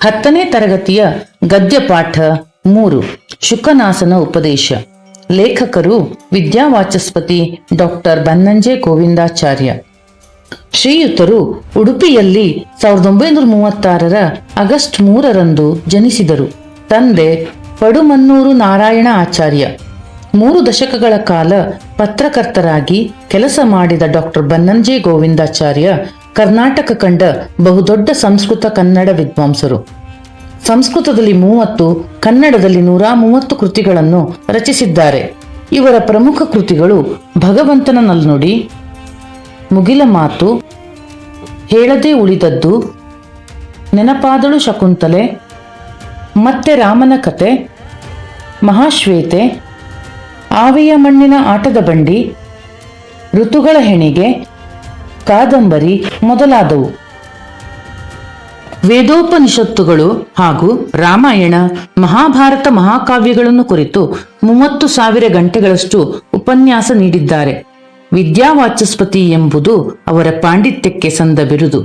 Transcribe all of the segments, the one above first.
10ನೇ ತರಗತಿಯ ಗದ್ಯಪಾಠ 3 ಶುಕನಾಸನ ಉಪದೇಶ. ಲೇಖಕರು ವಿದ್ಯಾವಾಚಸ್ಪತಿ ಡಾಕ್ಟರ್ ಬನ್ನಂಜೆ ಗೋವಿಂದಾಚಾರ್ಯ. ಶ್ರೀಯುತರು ಉಡುಪಿಯಲ್ಲಿ 1936ರ ಆಗಸ್ಟ್ 3ರಂದು ಜನಿಸಿದರು. ತಂದೆ ಪಡುಮನ್ನೂರು ನಾರಾಯಣ ಆಚಾರ್ಯ. 3 ದಶಕಗಳ ಕಾಲ ಪತ್ರಕರ್ತರಾಗಿ ಕೆಲಸ ಮಾಡಿದ ಡಾಕ್ಟರ್ ಬನ್ನಂಜೆ ಗೋವಿಂದಾಚಾರ್ಯ ಕರ್ನಾಟಕ ಕಂಡ ಬಹುದೊಡ್ಡ ಸಂಸ್ಕೃತ ಕನ್ನಡ ವಿದ್ವಾಂಸರು. ಸಂಸ್ಕೃತದಲ್ಲಿ 30, ಕನ್ನಡದಲ್ಲಿ 130 ಕೃತಿಗಳನ್ನು ರಚಿಸಿದ್ದಾರೆ. ಇವರ ಪ್ರಮುಖ ಕೃತಿಗಳು ಭಗವಂತನ ನಲ್ನುಡಿ, ಮುಗಿಲ ಮಾತು, ಹೇಳದೆ ಉಳಿದದ್ದು, ನೆನಪಾದಳು ಶಕುಂತಲೆ, ಮತ್ತೆ ರಾಮನ ಕತೆ, ಮಹಾಶ್ವೇತೆ, ಆವೆಯ ಮಣ್ಣಿನ ಆಟದ ಬಂಡಿ, ಋತುಗಳ ಹೆಣಿಗೆ, ಕಾದಂಬರಿ ಮೊದಲಾದವು. ವೇದೋಪನಿಷತ್ತುಗಳು ಹಾಗೂ ರಾಮಾಯಣ, ಮಹಾಭಾರತ ಮಹಾಕಾವ್ಯಗಳನ್ನು ಕುರಿತು 30,000 ಗಂಟೆಗಳಷ್ಟು ಉಪನ್ಯಾಸ ನೀಡಿದ್ದಾರೆ. ವಿದ್ಯಾವಾಚಸ್ಪತಿ ಎಂಬುದು ಅವರ ಪಾಂಡಿತ್ಯಕ್ಕೆ ಸಂದ ಬಿರುದು.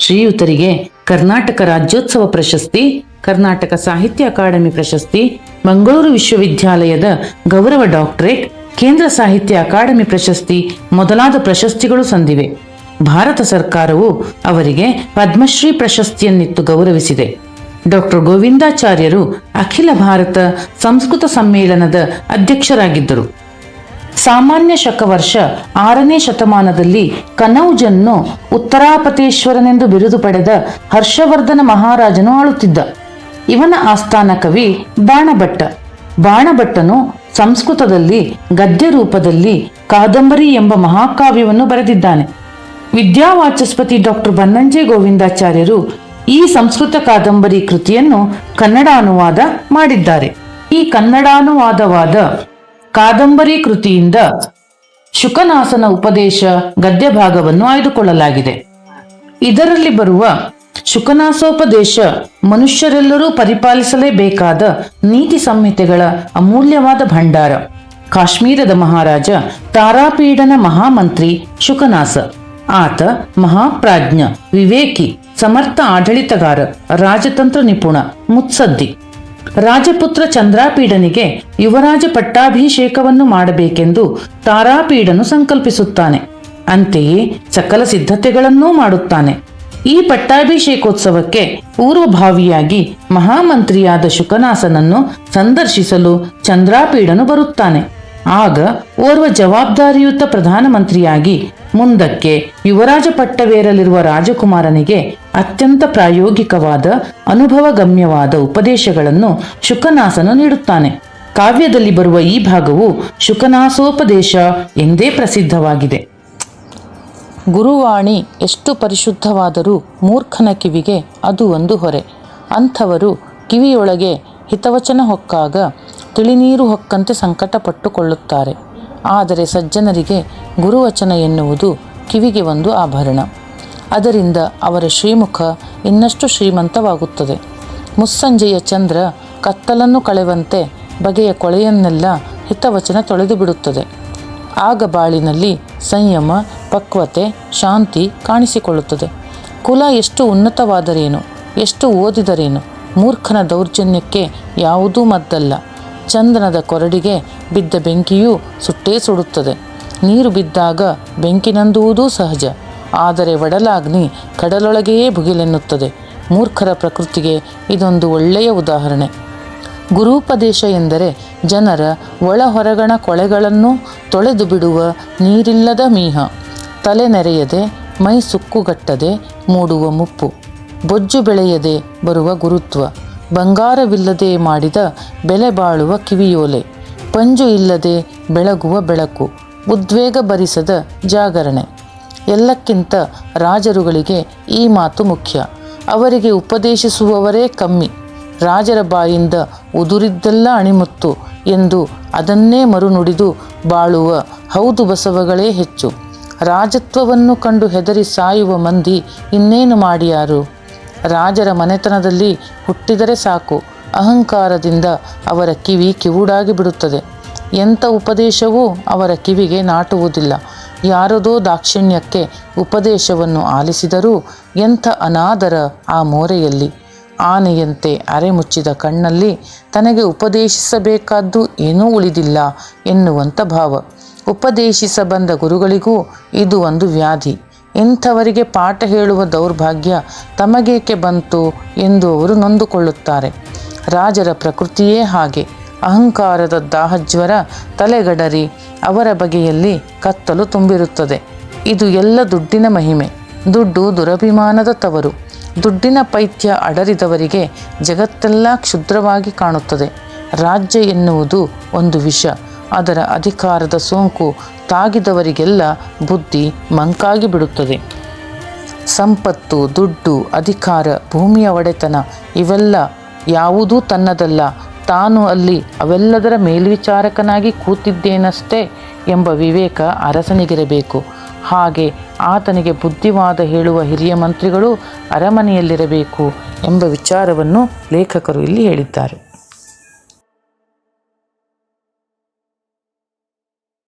ಶ್ರೀಯುತರಿಗೆ ಕರ್ನಾಟಕ ರಾಜ್ಯೋತ್ಸವ ಪ್ರಶಸ್ತಿ, ಕರ್ನಾಟಕ ಸಾಹಿತ್ಯ ಅಕಾಡೆಮಿ ಪ್ರಶಸ್ತಿ, ಮಂಗಳೂರು ವಿಶ್ವವಿದ್ಯಾಲಯದ ಗೌರವ ಡಾಕ್ಟರೇಟ್, ಕೇಂದ್ರ ಸಾಹಿತ್ಯ ಅಕಾಡೆಮಿ ಪ್ರಶಸ್ತಿ ಮೊದಲಾದ ಪ್ರಶಸ್ತಿಗಳು ಸಂದಿವೆ. ಭಾರತ ಸರ್ಕಾರವು ಅವರಿಗೆ ಪದ್ಮಶ್ರೀ ಪ್ರಶಸ್ತಿಯನ್ನಿತ್ತು ಗೌರವಿಸಿದೆ. ಡಾಕ್ಟರ್ ಗೋವಿಂದಾಚಾರ್ಯರು ಅಖಿಲ ಭಾರತ ಸಂಸ್ಕೃತ ಸಮ್ಮೇಳನದ ಅಧ್ಯಕ್ಷರಾಗಿದ್ದರು. ಸಾಮಾನ್ಯ ಶಕವರ್ಷ 6ನೇ ಶತಮಾನದಲ್ಲಿ ಕನೌಜನ್ನು ಉತ್ತರಾಪತೇಶ್ವರನೆಂದು ಬಿರುದು ಪಡೆದ ಹರ್ಷವರ್ಧನ ಮಹಾರಾಜನು ಆಳುತ್ತಿದ್ದ. ಇವನ ಆಸ್ಥಾನ ಕವಿ ಬಾಣಭಟ್ಟ. ಬಾಣಭಟ್ಟನು ಸಂಸ್ಕೃತದಲ್ಲಿ ಗದ್ಯ ರೂಪದಲ್ಲಿ ಕಾದಂಬರಿ ಎಂಬ ಮಹಾಕಾವ್ಯವನ್ನು ಬರೆದಿದ್ದಾನೆ. ವಿದ್ಯಾವಾಚಸ್ಪತಿ ಡಾಕ್ಟರ್ ಬನ್ನಂಜೆ ಗೋವಿಂದಾಚಾರ್ಯರು ಈ ಸಂಸ್ಕೃತ ಕಾದಂಬರಿ ಕೃತಿಯನ್ನು ಕನ್ನಡ ಅನುವಾದ ಮಾಡಿದ್ದಾರೆ. ಈ ಕನ್ನಡಾನುವಾದವಾದ ಕಾದಂಬರಿ ಕೃತಿಯಿಂದ ಶುಕನಾಸನ ಉಪದೇಶ ಗದ್ಯ ಭಾಗವನ್ನು ಆಯ್ದುಕೊಳ್ಳಲಾಗಿದೆ. ಇದರಲ್ಲಿ ಬರುವ ಶುಕನಾಸೋಪದೇಶ ಮನುಷ್ಯರೆಲ್ಲರೂ ಪರಿಪಾಲಿಸಲೇಬೇಕಾದ ನೀತಿ ಸಂಹಿತೆಗಳ ಅಮೂಲ್ಯವಾದ ಭಂಡಾರ. ಕಾಶ್ಮೀರದ ಮಹಾರಾಜ ತಾರಾಪೀಡನ ಮಹಾಮಂತ್ರಿ ಶುಕನಾಸ. ಆತ ಮಹಾಪ್ರಾಜ್ಞ, ವಿವೇಕಿ, ಸಮರ್ಥ ಆಡಳಿತಗಾರ, ರಾಜತಂತ್ರ ನಿಪುಣ, ಮುತ್ಸದ್ದಿ. ರಾಜಪುತ್ರ ಚಂದ್ರಾಪೀಡನಿಗೆ ಯುವರಾಜ ಪಟ್ಟಾಭಿಷೇಕವನ್ನು ಮಾಡಬೇಕೆಂದು ತಾರಾಪೀಡನು ಸಂಕಲ್ಪಿಸುತ್ತಾನೆ. ಅಂತೆಯೇ ಸಕಲ ಸಿದ್ಧತೆಗಳನ್ನೂ ಮಾಡುತ್ತಾನೆ. ಈ ಪಟ್ಟಾಭಿಷೇಕೋತ್ಸವಕ್ಕೆ ಪೂರ್ವಭಾವಿಯಾಗಿ ಮಹಾಮಂತ್ರಿಯಾದ ಶುಕನಾಸನನ್ನು ಸಂದರ್ಶಿಸಲು ಚಂದ್ರಾಪೀಡನು ಬರುತ್ತಾನೆ. ಆಗ ಓರ್ವ ಜವಾಬ್ದಾರಿಯುತ ಪ್ರಧಾನಮಂತ್ರಿಯಾಗಿ ಮುಂದಕ್ಕೆ ಯುವರಾಜ ಪಟ್ಟವೇರಲಿರುವ ರಾಜಕುಮಾರನಿಗೆ ಅತ್ಯಂತ ಪ್ರಾಯೋಗಿಕವಾದ ಅನುಭವಗಮ್ಯವಾದ ಉಪದೇಶಗಳನ್ನು ಶುಕನಾಸನು ನೀಡುತ್ತಾನೆ. ಕಾವ್ಯದಲ್ಲಿ ಬರುವ ಈ ಭಾಗವು ಶುಕನಾಸೋಪದೇಶ ಎಂದೇ ಪ್ರಸಿದ್ಧವಾಗಿದೆ. ಗುರುವಾಣಿ ಎಷ್ಟು ಪರಿಶುದ್ಧವಾದರೂ ಮೂರ್ಖನ ಕಿವಿಗೆ ಅದು ಒಂದು ಹೊರೆ. ಅಂಥವರು ಕಿವಿಯೊಳಗೆ ಹಿತವಚನ ಹೊಕ್ಕಾಗ ತಿಳಿನೀರು ಹೊಕ್ಕಂತೆ ಸಂಕಟಪಟ್ಟುಕೊಳ್ಳುತ್ತಾರೆ. ಆದರೆ ಸಜ್ಜನರಿಗೆ ಗುರುವಚನ ಎನ್ನುವುದು ಕಿವಿಗೆ ಒಂದು ಆಭರಣ. ಅದರಿಂದ ಅವರ ಶ್ರೀಮುಖ ಇನ್ನಷ್ಟು ಶ್ರೀಮಂತವಾಗುತ್ತದೆ. ಮುಸ್ಸಂಜೆಯ ಚಂದ್ರ ಕತ್ತಲನ್ನು ಕಳೆವಂತೆ ಬಗೆಯ ಕೊಳೆಯನ್ನೆಲ್ಲ ಹಿತವಚನ ತೊಳೆದು ಬಿಡುತ್ತದೆ. ಆಗ ಬಾಳಿನಲ್ಲಿ ಸಂಯಮ, ಪಕ್ವತೆ, ಶಾಂತಿ ಕಾಣಿಸಿಕೊಳ್ಳುತ್ತದೆ. ಕುಲ ಎಷ್ಟು ಉನ್ನತವಾದರೇನು, ಎಷ್ಟು ಓದಿದರೇನು, ಮೂರ್ಖನ ದೌರ್ಜನ್ಯಕ್ಕೆ ಯಾವುದೂ ಮದ್ದಲ್ಲ. ಚಂದನದ ಕೊರಡಿಗೆ ಬಿದ್ದ ಬೆಂಕಿಯೂ ಸುಟ್ಟೇ ಸುಡುತ್ತದೆ. ನೀರು ಬಿದ್ದಾಗ ಬೆಂಕಿ ನಂದುವುದೂ ಸಹಜ. ಆದರೆ ಒಡಲಾಗ್ನಿ ಕಡಲೊಳಗೆಯೇ ಭುಗಿಲೆನ್ನುತ್ತದೆ. ಮೂರ್ಖರ ಪ್ರಕೃತಿಗೆ ಇದೊಂದು ಒಳ್ಳೆಯ ಉದಾಹರಣೆ. ಗುರೂಪದೇಶ ಎಂದರೆ ಜನರ ಒಳ ಹೊರಗಣ ಕೊಳೆಗಳನ್ನು ತೊಳೆದು ಬಿಡುವ ನೀರಿಲ್ಲದ ಮೀಹ. ತಲೆ ನೆರೆಯದೆ, ಮೈ ಸುಕ್ಕುಗಟ್ಟದೆ ಮೂಡುವ ಮುಪ್ಪು, ಬೊಜ್ಜು ಬೆಳೆಯದೆ ಬರುವ ಗುರುತ್ವ, ಬಂಗಾರವಿಲ್ಲದೆ ಮಾಡಿದ ಬೆಲೆ ಬಾಳುವ ಕಿವಿಯೋಲೆ, ಪಂಜು ಇಲ್ಲದೆ ಬೆಳಗುವ ಬೆಳಕು, ಉದ್ವೇಗ ಭರಿಸದ ಜಾಗರಣೆ. ಎಲ್ಲಕ್ಕಿಂತ ರಾಜರುಗಳಿಗೆ ಈ ಮಾತು ಮುಖ್ಯ. ಅವರಿಗೆ ಉಪದೇಶಿಸುವವರೇ ಕಮ್ಮಿ. ರಾಜರ ಬಾಯಿಂದ ಉದುರಿದ್ದೆಲ್ಲ ಅಣಿಮುತ್ತು ಎಂದು ಅದನ್ನೇ ಮರುನುಡಿದು ಬಾಳುವ ಹೌದು ಬಸವಗಳೇ ಹೆಚ್ಚು. ರಾಜತ್ವವನ್ನು ಕಂಡು ಹೆದರಿ ಸಾಯುವ ಮಂದಿ ಇನ್ನೇನು ಮಾಡಿಯಾರು? ರಾಜರ ಮನೆತನದಲ್ಲಿ ಹುಟ್ಟಿದರೆ ಸಾಕು, ಅಹಂಕಾರದಿಂದ ಅವರ ಕಿವಿ ಕಿವುಡಾಗಿ ಬಿಡುತ್ತದೆ. ಎಂಥ ಉಪದೇಶವೂ ಅವರ ಕಿವಿಗೆ ನಾಟುವುದಿಲ್ಲ. ಯಾರದೋ ದಾಕ್ಷಿಣ್ಯಕ್ಕೆ ಉಪದೇಶವನ್ನು ಆಲಿಸಿದರೂ ಎಂಥ ಅನಾದರ ಆ ಮೋರೆಯಲ್ಲಿ. ಆನೆಯಂತೆ ಅರೆ ಮುಚ್ಚಿದ ಕಣ್ಣಲ್ಲಿ ತನಗೆ ಉಪದೇಶಿಸಬೇಕಾದ್ದು ಏನೂ ಉಳಿದಿಲ್ಲ ಎನ್ನುವಂಥ ಭಾವ. ಉಪದೇಶಿಸ ಬಂದ ಗುರುಗಳಿಗೂ ಇದು ಒಂದು ವ್ಯಾಧಿ. ಇಂಥವರಿಗೆ ಪಾಠ ಹೇಳುವ ದೌರ್ಭಾಗ್ಯ ತಮಗೇಕೆ ಬಂತು ಎಂದು ಅವರು ನೊಂದುಕೊಳ್ಳುತ್ತಾರೆ. ರಾಜರ ಪ್ರಕೃತಿಯೇ ಹಾಗೆ. ಅಹಂಕಾರದ ದಾಹಜ್ವರ ತಲೆಗಡರಿ ಅವರ ಬಗೆಯಲ್ಲಿ ಕತ್ತಲು ತುಂಬಿರುತ್ತದೆ. ಇದು ಎಲ್ಲ ದುಡ್ಡಿನ ಮಹಿಮೆ. ದುಡ್ಡು ದುರಭಿಮಾನದ ತವರು. ದುಡ್ಡಿನ ಪೈತ್ಯ ಅಡರಿದವರಿಗೆ ಜಗತ್ತೆಲ್ಲ ಕ್ಷುದ್ರವಾಗಿ ಕಾಣುತ್ತದೆ. ರಾಜ್ಯ ಎನ್ನುವುದು ಒಂದು ವಿಷ. ಅದರ ಅಧಿಕಾರದ ಸೋಂಕು ತಾಗಿದವರಿಗೆಲ್ಲ ಬುದ್ಧಿ ಮಂಕಾಗಿ ಬಿಡುತ್ತದೆ. ಸಂಪತ್ತು, ದುಡ್ಡು, ಅಧಿಕಾರ, ಭೂಮಿಯ ಒಡೆತನ ಇವೆಲ್ಲ ಯಾವುದೂ ತನ್ನದಲ್ಲ. ತಾನು ಅಲ್ಲಿ ಅವೆಲ್ಲದರ ಮೇಲ್ವಿಚಾರಕನಾಗಿ ಕೂತಿದ್ದೇನಷ್ಟೇ ಎಂಬ ವಿವೇಕ ಅರಸನಿಗಿರಬೇಕು. ಹಾಗೆ ಆತನಿಗೆ ಬುದ್ಧಿವಾದ ಹೇಳುವ ಹಿರಿಯ ಮಂತ್ರಿಗಳು ಅರಮನೆಯಲ್ಲಿರಬೇಕು ಎಂಬ ವಿಚಾರವನ್ನು ಲೇಖಕರು ಇಲ್ಲಿ ಹೇಳಿದ್ದಾರೆ.